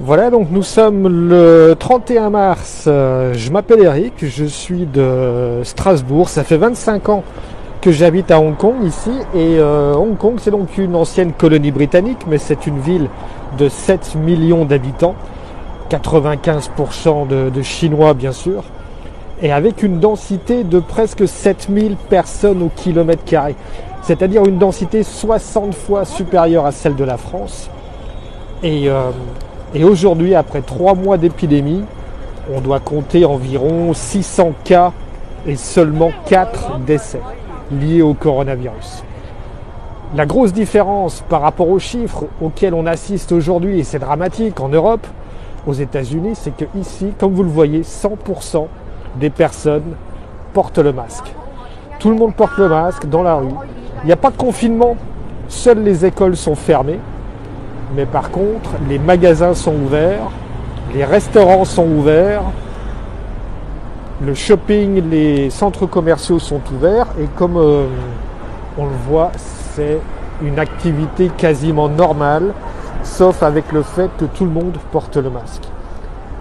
Voilà, donc nous sommes le 31 mars. Je m'appelle Eric, je suis de Strasbourg. Ça fait 25 ans que j'habite à Hong Kong ici. Et Hong Kong, c'est donc une ancienne colonie britannique, mais c'est une ville de 7 millions d'habitants, 95% de Chinois bien sûr, et avec une densité de presque 7000 personnes au kilomètre carré. C'est-à-dire une densité 60 fois supérieure à celle de la France. Et, euh, et aujourd'hui, après 3 mois d'épidémie, on doit compter environ 600 cas et seulement 4 décès liés au coronavirus. La grosse différence par rapport aux chiffres auxquels on assiste aujourd'hui, et c'est dramatique en Europe, aux États-Unis, c'est que ici, comme vous le voyez, 100% des personnes portent le masque. Tout le monde porte le masque dans la rue. Il n'y a pas de confinement, seules les écoles sont fermées. Mais par contre, les magasins sont ouverts, les restaurants sont ouverts, le shopping, les centres commerciaux sont ouverts. Et comme on le voit, c'est une activité quasiment normale, sauf avec le fait que tout le monde porte le masque.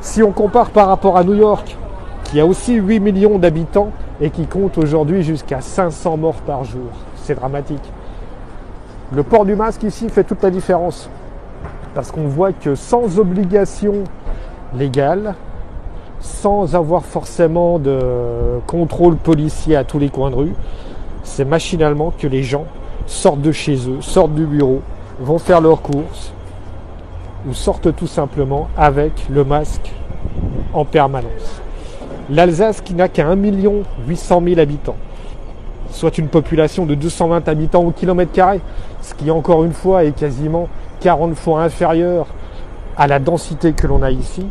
Si on compare par rapport à New York, qui a aussi 8 millions d'habitants et qui compte aujourd'hui jusqu'à 500 morts par jour, c'est dramatique. Le port du masque ici fait toute la différence. Parce qu'on voit que sans obligation légale, sans avoir forcément de contrôle policier à tous les coins de rue, c'est machinalement que les gens sortent de chez eux, sortent du bureau, vont faire leurs courses ou sortent tout simplement avec le masque en permanence. L'Alsace, qui n'a qu'à 1 800 000 habitants, soit une population de 220 habitants au kilomètre carré, ce qui encore une fois est quasiment 40 fois inférieur à la densité que l'on a ici.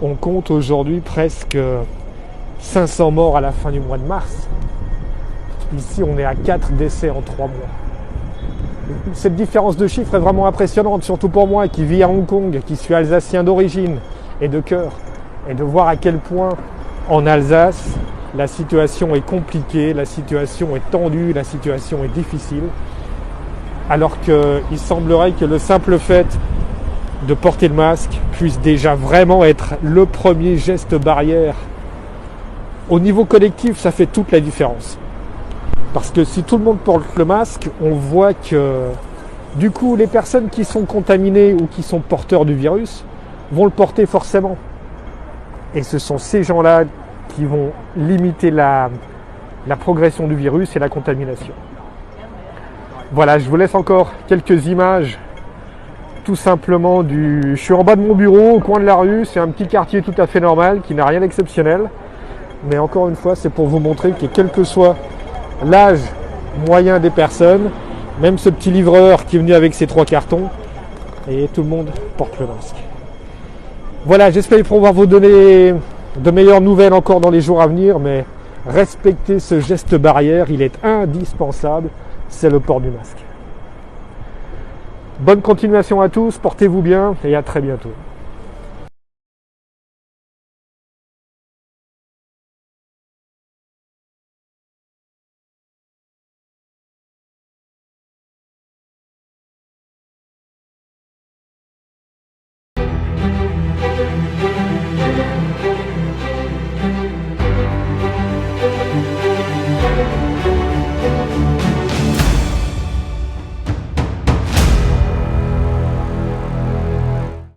On compte aujourd'hui presque 500 morts à la fin du mois de mars. Ici, on est à 4 décès en 3 mois. Cette différence de chiffres est vraiment impressionnante, surtout pour moi qui vis à Hong Kong, qui suis alsacien d'origine et de cœur, et de voir à quel point en Alsace, la situation est compliquée, la situation est tendue, la situation est difficile. Alors qu'il semblerait que le simple fait de porter le masque puisse déjà vraiment être le premier geste barrière. Au niveau collectif, ça fait toute la différence. Parce que si tout le monde porte le masque, on voit que du coup, les personnes qui sont contaminées ou qui sont porteurs du virus vont le porter forcément. Et ce sont ces gens-là qui vont limiter la progression du virus et la contamination. Voilà, je vous laisse encore quelques images tout simplement je suis en bas de mon bureau, au coin de la rue, c'est un petit quartier tout à fait normal, qui n'a rien d'exceptionnel. Mais encore une fois, c'est pour vous montrer que quel que soit l'âge moyen des personnes, même ce petit livreur qui est venu avec ses 3 cartons, et tout le monde porte le masque. Voilà, j'espère pouvoir vous donner de meilleures nouvelles encore dans les jours à venir, mais respectez ce geste barrière, il est indispensable, c'est le port du masque. Bonne continuation à tous, portez-vous bien et à très bientôt.